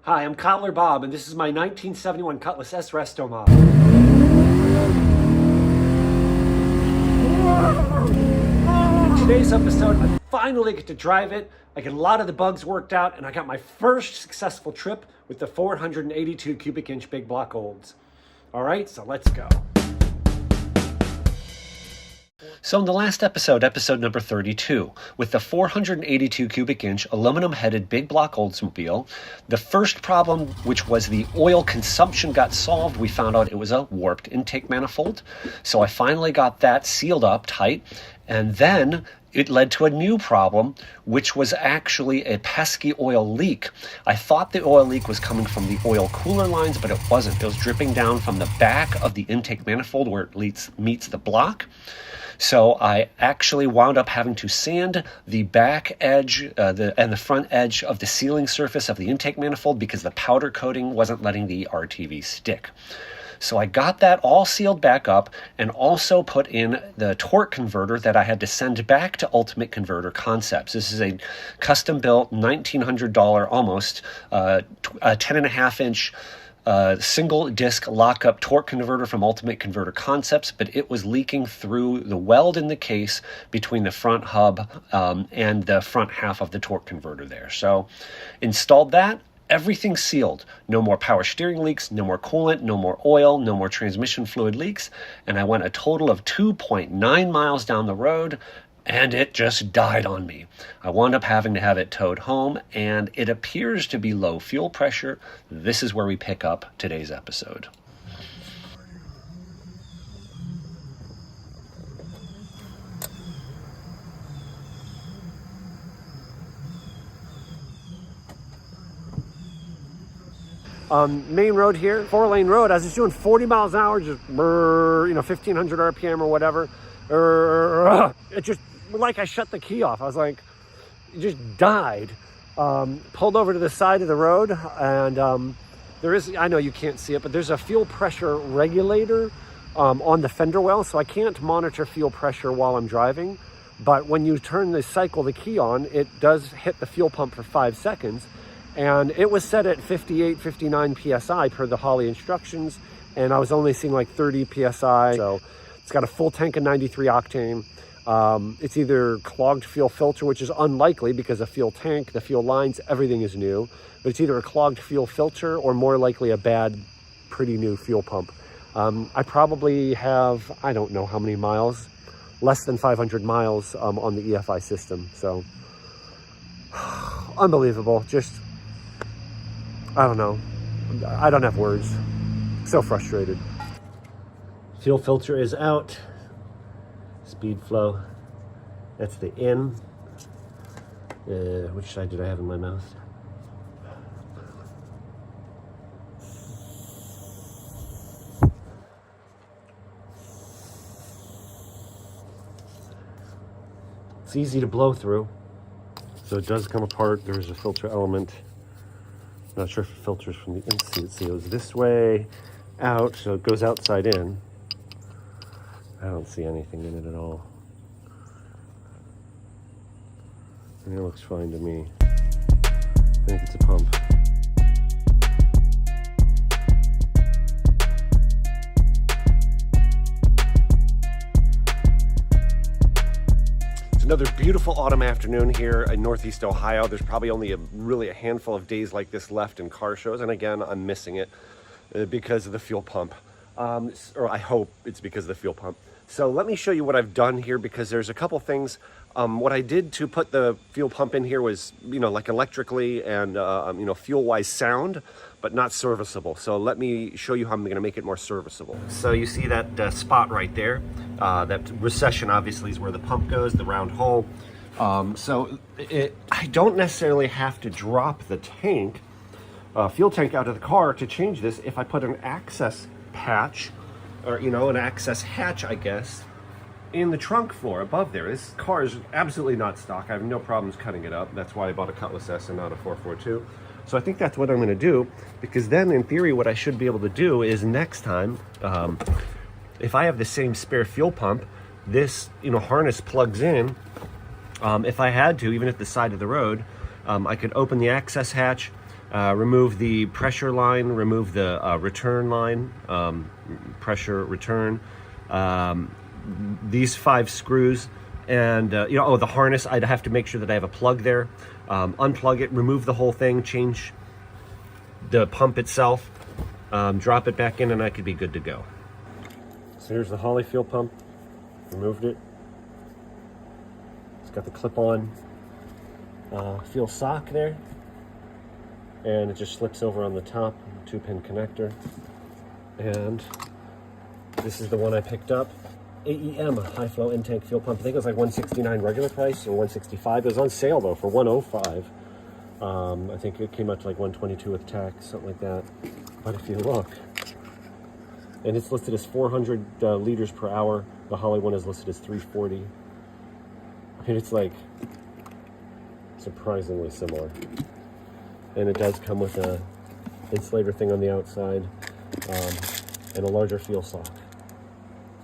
Hi, I'm Cobbler Bob, and this is my 1971 Cutlass S Resto mod. In today's episode, I finally get to drive it. I get a lot of the bugs worked out, and I got my first successful trip with the 482 cubic inch big block Olds. All right, so let's go. So in the last episode number 32, with the 482 cubic inch aluminum headed big block Oldsmobile, the first problem, which was the oil consumption, got solved. We found out it was a warped intake manifold. So I finally got that sealed up tight, and then it led to a new problem, which was actually a pesky oil leak. I thought the oil leak was coming from the oil cooler lines, but it wasn't. It was dripping down from the back of the intake manifold where it meets the block. So I actually wound up having to sand the back edge and the front edge of the sealing surface of the intake manifold because the powder coating wasn't letting the RTV stick. So I got that all sealed back up and also put in the torque converter that I had to send back to Ultimate Converter Concepts. This is a custom built $1,900 almost 10.5 inch single disc lockup torque converter from Ultimate Converter Concepts, but it was leaking through the weld in the case between the front hub and the front half of the torque converter there. So installed that. Everything sealed. No more power steering leaks, no more coolant, no more oil, no more transmission fluid leaks. And I went a total of 2.9 miles down the road, and it just died on me. I wound up having to have it towed home, and it appears to be low fuel pressure. This is where we pick up today's episode. Main road here, 4-lane road. I was just doing 40 miles an hour, just 1500 RPM or whatever. It just like I shut the key off. I was like, it just died. Pulled over to the side of the road, and there is, I know you can't see it, but there's a fuel pressure regulator on the fender well, so I can't monitor fuel pressure while I'm driving. But when you turn the key on, it does hit the fuel pump for 5 seconds. And it was set at 58, 59 PSI per the Holley instructions. And I was only seeing like 30 PSI. So it's got a full tank of 93 octane. It's either clogged fuel filter, which is unlikely because the fuel tank, the fuel lines, everything is new. But it's either a clogged fuel filter or more likely a bad, pretty new fuel pump. I probably have, I don't know how many miles, less than 500 miles on the EFI system. So unbelievable. Just, I don't know. I don't have words. So frustrated. Fuel filter is out. Speed flow. That's the in. Which side did I have in my mouth? It's easy to blow through. So it does come apart. There's a filter element. Not sure if it filters from the inside. See, it goes this way, out, so it goes outside in. I don't see anything in it at all. And it looks fine to me. I think it's a pump. Another beautiful autumn afternoon here in Northeast Ohio. There's probably only really a handful of days like this left in car shows, and again, I'm missing it because of the fuel pump. Or I hope it's because of the fuel pump. So let me show you what I've done here, because there's a couple things. What I did to put the fuel pump in here was, like electrically and, fuel-wise sound, but not serviceable. So let me show you how I'm going to make it more serviceable. So you see that spot right there. That recession obviously is where the pump goes, the round hole. I don't necessarily have to drop the tank, fuel tank out of the car to change this if I put an access patch, or an access hatch, I guess, in the trunk floor above there. This car is absolutely not stock. I have no problems cutting it up. That's why I bought a Cutlass S and not a 442. So I think that's what I'm going to do, because then in theory what I should be able to do is next time, if I have the same spare fuel pump, this harness plugs in. If I had to, even at the side of the road, I could open the access hatch, remove the pressure line, remove the return line, pressure return, these 5 screws, and you know, oh, the harness, I'd have to make sure that I have a plug there, unplug it, remove the whole thing, change the pump itself, drop it back in, and I could be good to go. So here's the Holley fuel pump, removed it. It's got the clip-on fuel sock there, and it just slips over on the top, 2-pin connector. And this is the one I picked up, AEM, high flow intake fuel pump. I think it was like $169 regular price or $165. It was on sale though for $105. I think it came out to like $122 with tax, something like that. But if you look, and it's listed as 400 liters per hour. The Holley one is listed as 340. I mean, it's like surprisingly similar. And it does come with a insulator thing on the outside, and a larger fuel sock.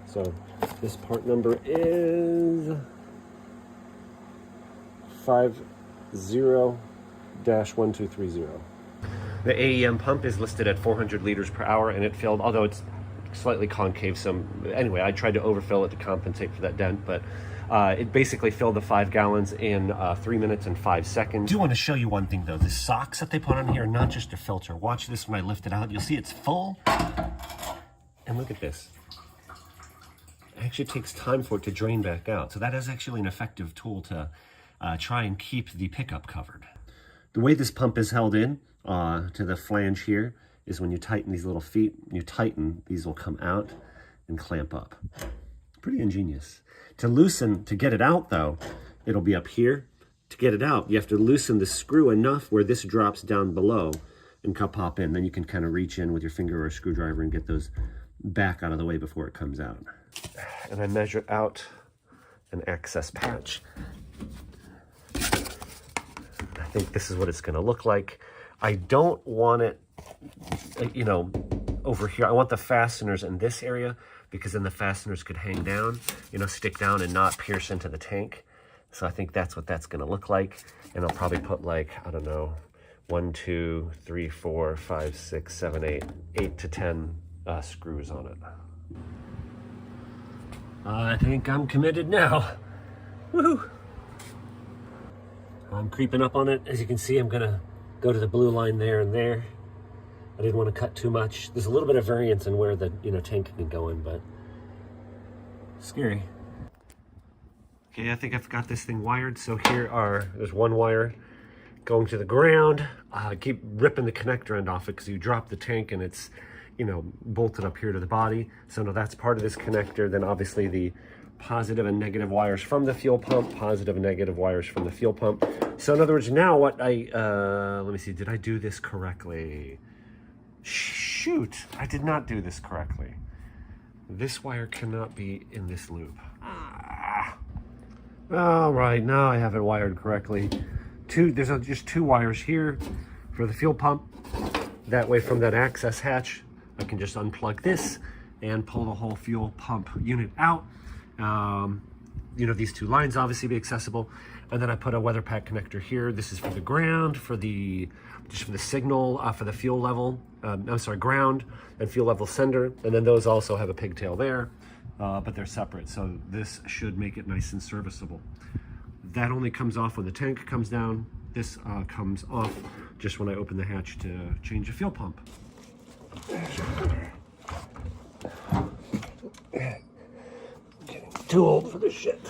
So this part number is 50-1230. The AEM pump is listed at 400 liters per hour, and it filled, although it's slightly concave some. Anyway, I tried to overfill it to compensate for that dent, but it basically filled the 5 gallons in 3 minutes and 5 seconds. I do want to show you one thing though. The socks that they put on here are not just a filter. Watch this when I lift it out. You'll see it's full. And look at this. It actually takes time for it to drain back out. So that is actually an effective tool to try and keep the pickup covered. The way this pump is held in to the flange here is when you tighten these little feet, you tighten, these will come out and clamp up. Pretty ingenious. To loosen, to get it out though, it'll be up here. To get it out, you have to loosen the screw enough where this drops down below and pop in. Then you can kind of reach in with your finger or a screwdriver and get those back out of the way before it comes out. And I measured out an access patch. I think this is what it's gonna look like. I don't want it, you know, over here. I want the fasteners in this area because then the fasteners could hang down, you know, stick down and not pierce into the tank. So I think that's what that's gonna look like. And I'll probably put like, I don't know, 1, 2, 3, 4, 5, 6, 7, 8 to 10 screws on it. I think I'm committed now. Woohoo! I'm creeping up on it. As you can see, I'm gonna go to the blue line there and there. I didn't want to cut too much. There's a little bit of variance in where the tank can go in, but scary. Okay, I think I've got this thing wired. So there's one wire going to the ground. I keep ripping the connector end off it because you drop the tank and it's, bolted up here to the body. So no, that's part of this connector. Then obviously the positive and negative wires from the fuel pump, positive and negative wires from the fuel pump. So in other words, now what let me see, did I do this correctly? Shoot, I did not do this correctly. This wire cannot be in this loop. All right, now I have it wired correctly. There's just 2 wires here for the fuel pump. That way from that access hatch, I can just unplug this and pull the whole fuel pump unit out. These 2 lines obviously be accessible. And then I put a weather pack connector here. This is for the ground, just for the signal, for the fuel level, ground and fuel level sender. And then those also have a pigtail there, but they're separate. So this should make it nice and serviceable. That only comes off when the tank comes down. This comes off just when I open the hatch to change the fuel pump. Getting too old for this shit.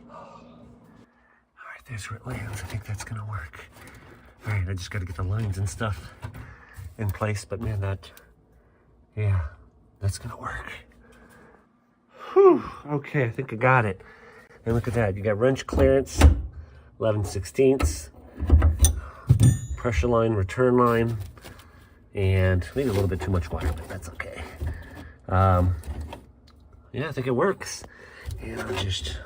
All right, there's where it lands. I think that's gonna work. All right, I just gotta get the lines and stuff in place, but man, that's gonna work. Whew, okay, I think I got it. And look at that, you got wrench clearance, 11/16, pressure line, return line, and maybe a little bit too much wire, but that's okay. Yeah, I think it works. And I'll just,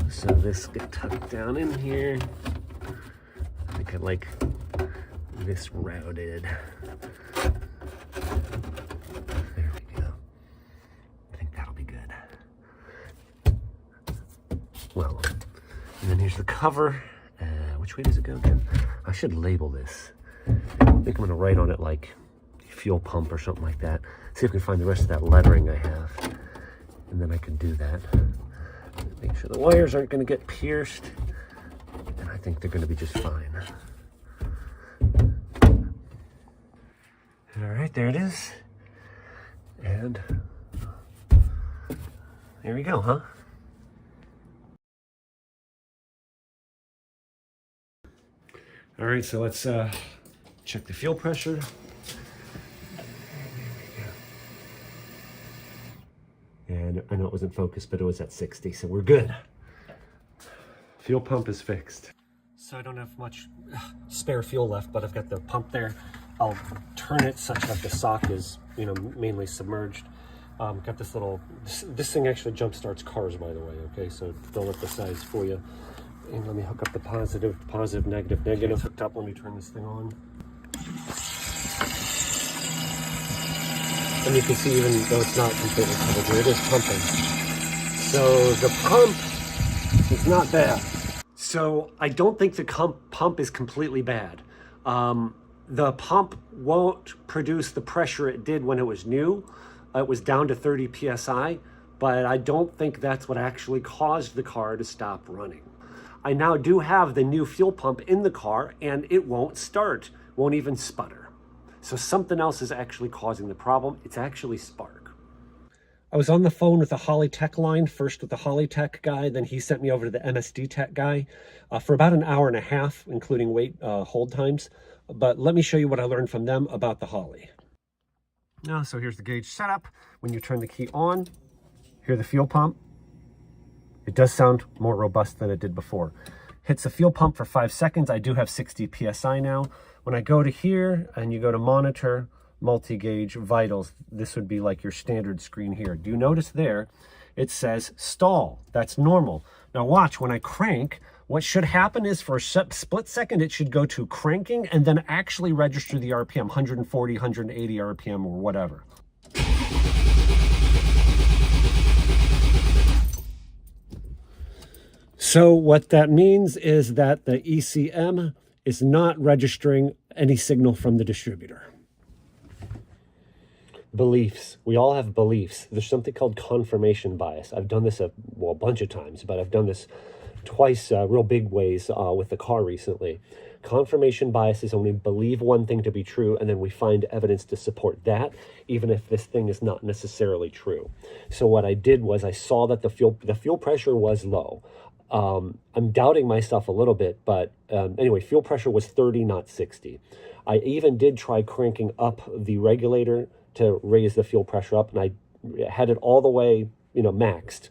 so this get tucked down in here. I think I like this routed. There we go. I think that'll be good. Well, and then here's the cover. Which way does it go again? I should label this. I think I'm gonna write on it like fuel pump or something like that. See if we can find the rest of that lettering I have. And then I can do that. Make sure the wires aren't gonna get pierced. And I think they're gonna be just fine. All right, there it is. And there we go, huh? All right, so let's check the fuel pressure. And I know it wasn't focused, but it was at 60, so we're good. Fuel pump is fixed. So I don't have much spare fuel left, but I've got the pump there. I'll turn it such that the sock is, you know, mainly submerged. Got this little, this thing actually jump starts cars, by the way, okay? So don't let the size fool you. And let me hook up the positive, negative hooked up. Let me turn this thing on. And you can see, even though it's not completely covered here, it is pumping. So the pump is not bad. So I don't think the pump is completely bad. The pump won't produce the pressure it did when it was new. It was down to 30 PSI, but I don't think that's what actually caused the car to stop running. I now do have the new fuel pump in the car and it won't start, won't even sputter. So something else is actually causing the problem. It's actually spark. I was on the phone with the Holley Tech line, first with the Holley Tech guy, then he sent me over to the MSD Tech guy for about an hour and a half, including wait hold times. But let me show you what I learned from them about the Holley. Now, so here's the gauge setup. When you turn the key on, hear the fuel pump. It does sound more robust than it did before. Hits the fuel pump for 5 seconds. I do have 60 PSI now. When I go to here and you go to monitor, multi-gauge, vitals, this would be like your standard screen here. Do you notice there, it says stall. That's normal. Now watch, when I crank, what should happen is for a split second, it should go to cranking and then actually register the RPM, 140, 180 RPM or whatever. So what that means is that the ECM is not registering any signal from the distributor. Beliefs. We all have beliefs. There's something called confirmation bias. I've done this a bunch of times, but I've done this twice real big ways with the car recently. Confirmation bias is when we believe one thing to be true and then we find evidence to support that, even if this thing is not necessarily true. So what I did was I saw that the fuel pressure was low. I'm doubting myself a little bit, but anyway, fuel pressure was 30, not 60. I even did try cranking up the regulator to raise the fuel pressure up, and I had it all the way, you know, maxed,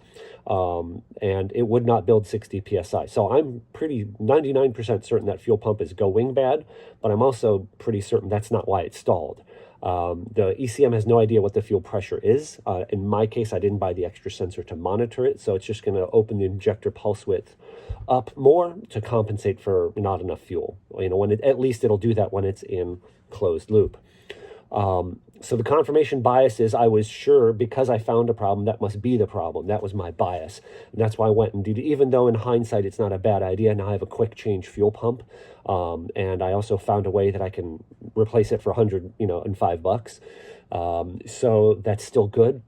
and it would not build 60 PSI. So I'm pretty 99% certain that fuel pump is going bad, but I'm also pretty certain that's not why it stalled. The ECM has no idea what the fuel pressure is. In my case, I didn't buy the extra sensor to monitor it, so it's just going to open the injector pulse width up more to compensate for not enough fuel. You know, when at least it'll do that when it's in closed loop. So the confirmation bias is I was sure because I found a problem, that must be the problem. That was my bias. And that's why I went and did it. Even though in hindsight, it's not a bad idea. Now I have a quick change fuel pump. And I also found a way that I can replace it for $100, you know, and $5. So that's still good.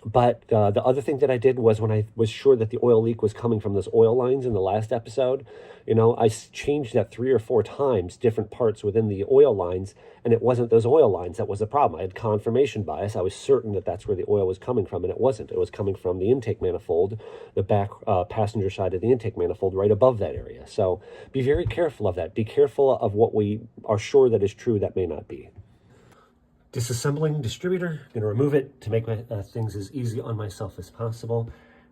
But the other thing that I did was when I was sure that the oil leak was coming from those oil lines in the last episode, you know, I changed that 3 or 4 times, different parts within the oil lines, and it wasn't those oil lines that was the problem. I had confirmation bias. I was certain that that's where the oil was coming from, and it wasn't. It was coming from the intake manifold, the back passenger side of the intake manifold right above that area. So be very careful of that. Be careful of what we are sure that is true that may not be. Disassembling distributor, gonna remove it to make my things as easy on myself as possible.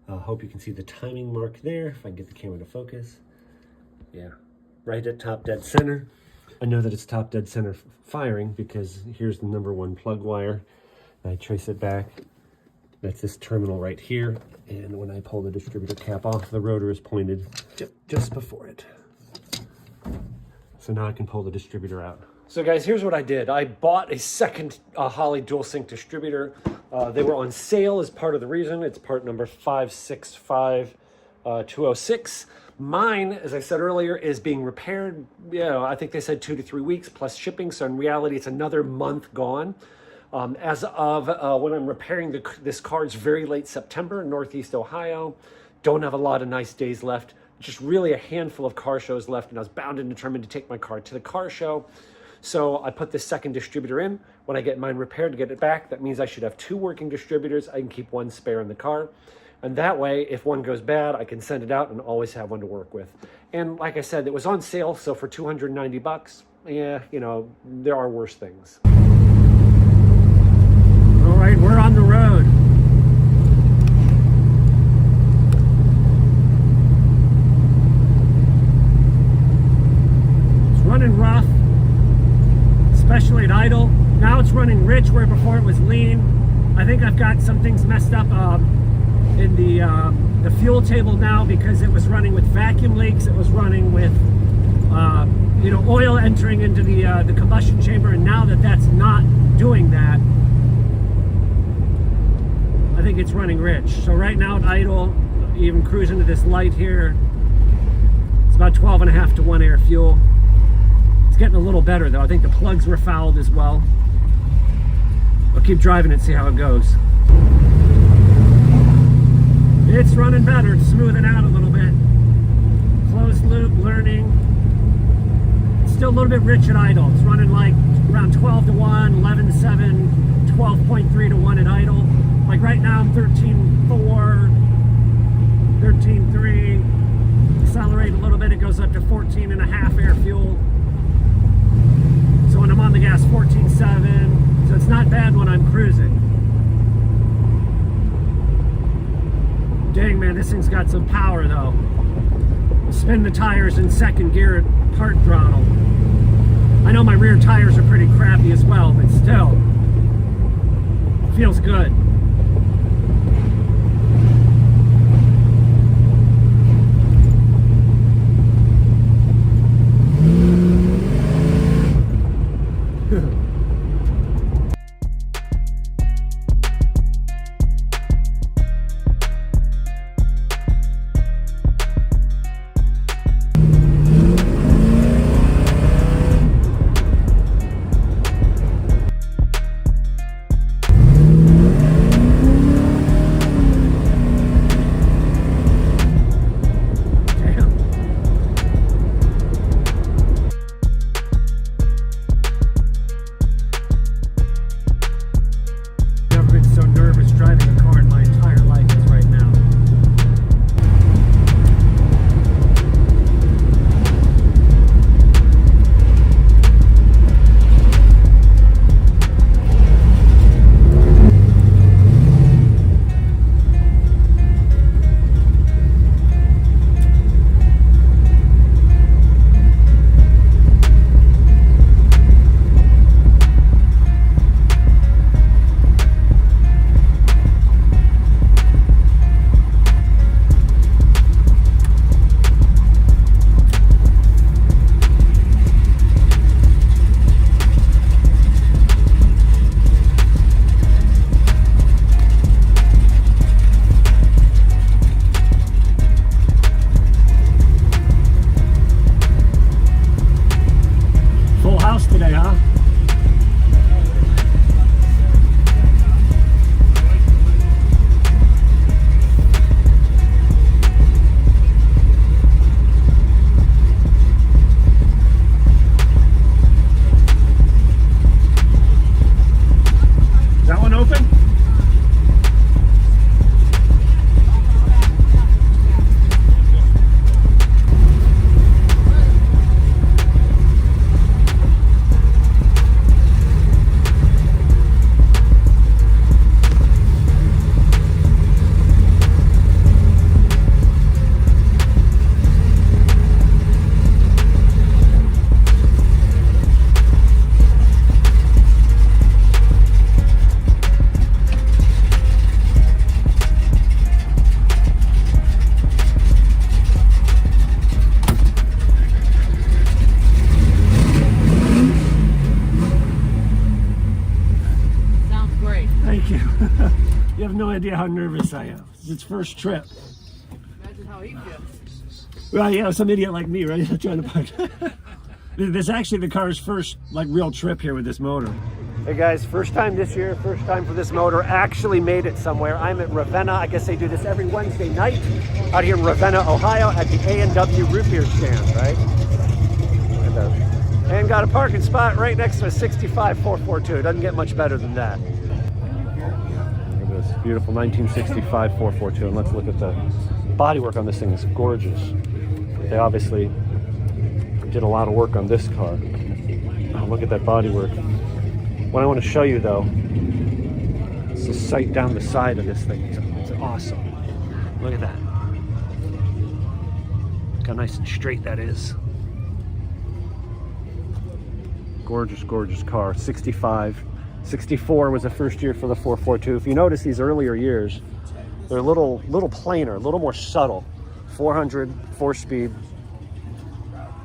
Hope you can see the timing mark there, if I can get the camera to focus. Yeah, right at top dead center. I know that it's top dead center firing because here's the #1 plug wire. I trace it back. That's this terminal right here. And when I pull the distributor cap off, the rotor is pointed just before it. So now I can pull the distributor out. So guys, here's what I did. I bought a second Holley Dual Sync distributor. They were on sale as part of the reason. It's part number 565206. Mine, as I said earlier, is being repaired. I think they said 2 to 3 weeks plus shipping. So in reality, it's another month gone. As of when I'm repairing this car, it's very late September in Northeast Ohio. Don't have a lot of nice days left. Just really a handful of car shows left, and I was bound and determined to take my car to the car show. So I put this second distributor in. When I get mine repaired to get it back, that means I should have 2 working distributors. I can keep 1 spare in the car. And that way, if one goes bad, I can send it out and always have one to work with. And like I said, it was on sale, so for $290, yeah, there are worse things. All right, we're on the road. It's running rough, especially at idle. Now it's running rich where before it was lean. I think I've got some things messed up in the fuel table now because it was running with vacuum leaks. It was running with oil entering into the combustion chamber, and now that's not doing that, I think it's running rich. So right now at idle, even cruising to this light here, it's about 12.5 to 1 air fuel. It's getting a little better though. I think the plugs were fouled as well. I'll keep driving it, see how it goes. It's running better, it's smoothing out a little bit. Closed loop, learning. It's still a little bit rich at idle. It's running like around 12 to 1, 11 to 7, 12.3 to 1 at idle. Like right now I'm 13.4, 13.3. Accelerate a little bit, it goes up to 14.5 air fuel. So when I'm on the gas, 14.7. So it's not bad when I'm cruising. Dang man, this thing's got some power though. Spin the tires in second gear at part throttle. I know my rear tires are pretty crappy as well, but still, feels good. You have no idea how nervous I am. It's its first trip. Imagine how he feels. Right, yeah, some idiot like me, right? Trying to park. This is actually the car's first like real trip here with this motor. Hey guys, first time this year, first time for this motor. Actually made it somewhere. I'm at Ravenna. I guess they do this every Wednesday night out here in Ravenna, Ohio at the A&W root beer stand, right? And got a parking spot right next to a 65 442. Doesn't get much better than that. Look at this beautiful 1965 442. And let's look at the bodywork on this thing. It's gorgeous. They obviously did a lot of work on this car. Oh, look at that bodywork. What I want to show you though is the sight down the side of this thing. It's awesome. Look at that. Look how nice and straight that is. Gorgeous, gorgeous car. 65. 64 was the first year for the 442. If you notice these earlier years, they're a little plainer, a little more subtle. 400, 4-speed.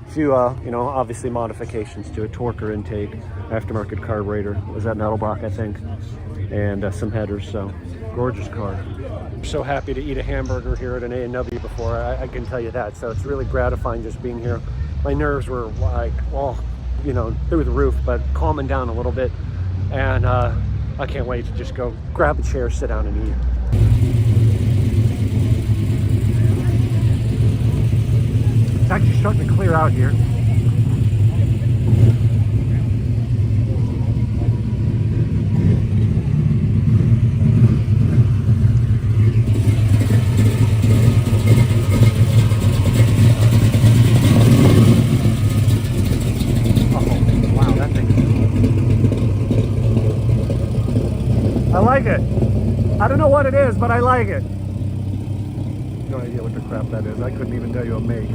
Few, you know, obviously modifications to it. Torquer intake, aftermarket carburetor. Was that metal block, I think, and some headers. So, gorgeous car. I'm so happy to eat a hamburger here at an A&W before. I can tell you that. So it's really gratifying just being here. My nerves were like, well, you know, through the roof, but calming down a little bit. And I can't wait to just go grab a chair, sit down, and eat. It's actually starting to clear out here. Oh, wow, that thing. I like it. I don't know what it is, but I like it. No idea what the crap that is. I couldn't even tell you a make.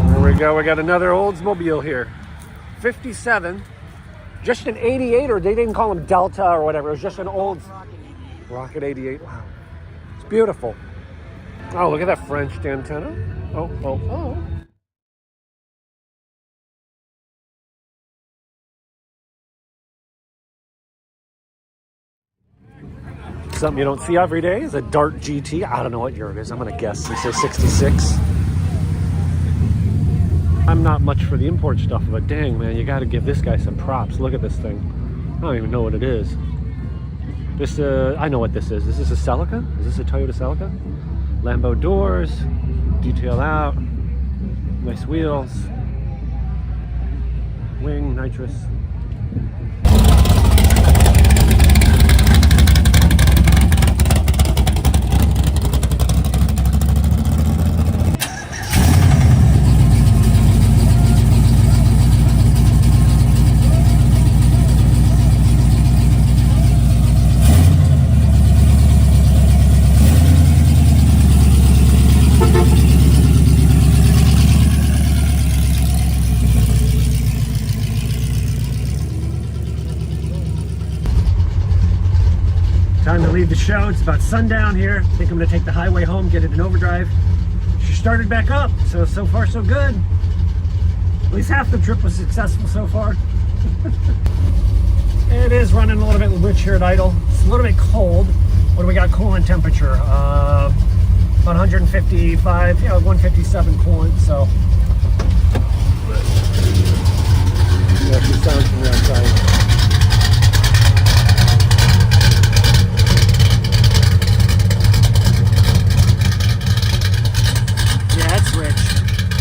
There we go. We got another Oldsmobile here. 57. Just an 88, or they didn't call them Delta or whatever. It was just an old Rocket 88. Wow. It's beautiful. Oh, look at that French antenna. Oh, oh, oh. Something you don't see every day is a Dart GT. I don't know what year it is. I'm going to guess. It says 66. I'm not much for the import stuff, but dang, man, you got to give this guy some props. Look at this thing. I don't even know what it is. This, I know what this is. Is this a Celica? Is this a Toyota Celica? Lambo doors, detail out, nice wheels, wing, nitrous. Time to leave the show. It's about sundown here. I think I'm going to take the highway home, get it in overdrive. She started back up, so far so good. At least half the trip was successful so far. It is running a little bit rich here at idle. It's a little bit cold. What do we got coolant temperature? 155, yeah, 157 coolant, so. Yeah, she sounds from the outside.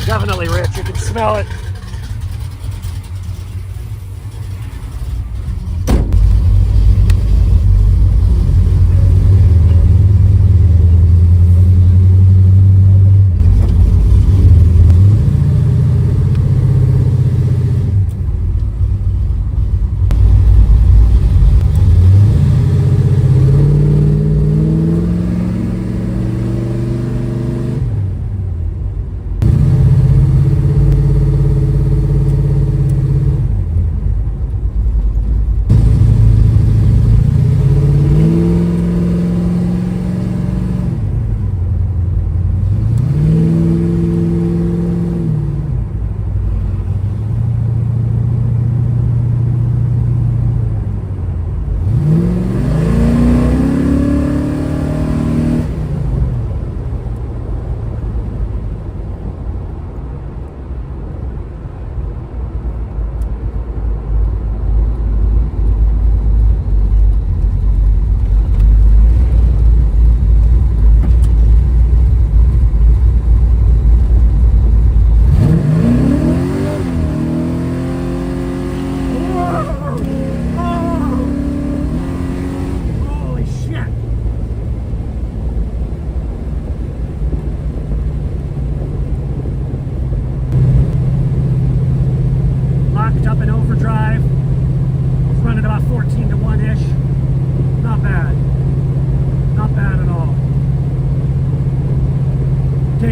Definitely rich, you can smell it.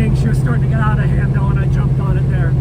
overheating. She was starting to get out of hand though, and I jumped on it there.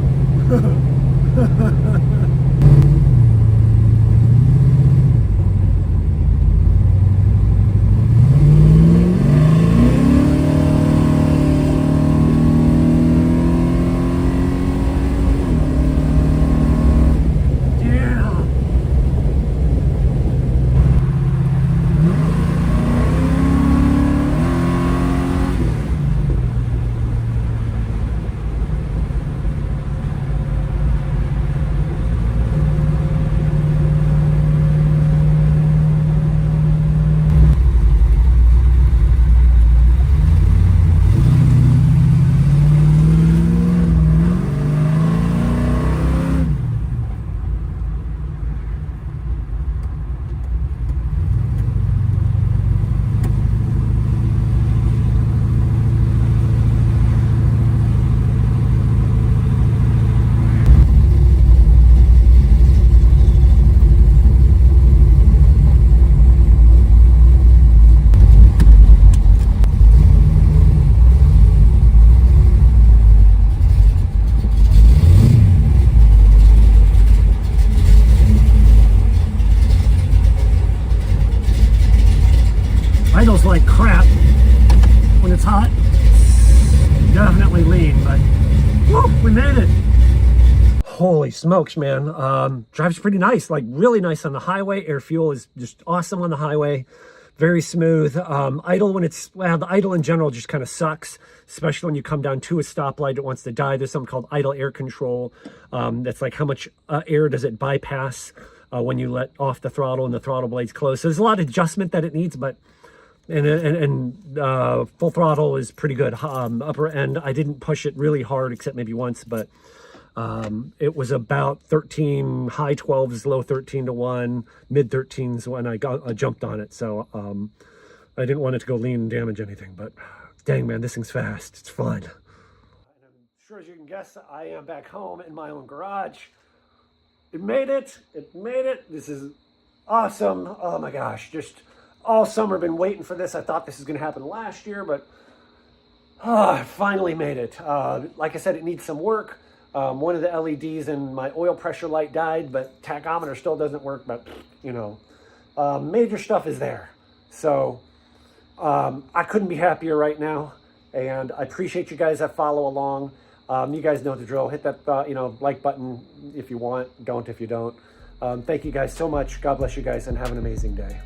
Idle's like crap when it's hot. Definitely lean, but woo, we made it. Holy smokes, man. Drives pretty nice, like really nice on the highway. Air fuel is just awesome on the highway. Very smooth. Idle when it's, well, the idle in general just kind of sucks, especially when you come down to a stoplight, it wants to die. There's something called idle air control. That's like how much air does it bypass when you let off the throttle and the throttle blade's closed. So there's a lot of adjustment that it needs, but full throttle is pretty good. Upper end, I didn't push it really hard except maybe once, but it was about 13, high 12s, low 13 to 1, mid 13s when I jumped on it. So I didn't want it to go lean and damage anything, but dang man, this thing's fast. It's fun. And I'm sure as you can guess, I am back home in my own garage. It made it. It made it. This is awesome. Oh my gosh, just all summer been waiting for this. I thought this was going to happen last year, but I finally made it. Like I said, it needs some work. One of the LEDs in my oil pressure light died, but tachometer still doesn't work, but you know, major stuff is there. So I couldn't be happier right now, and I appreciate you guys that follow along. You guys know the drill. Hit that like button if you want, don't if you don't. Thank you guys so much. God bless you guys, and have an amazing day.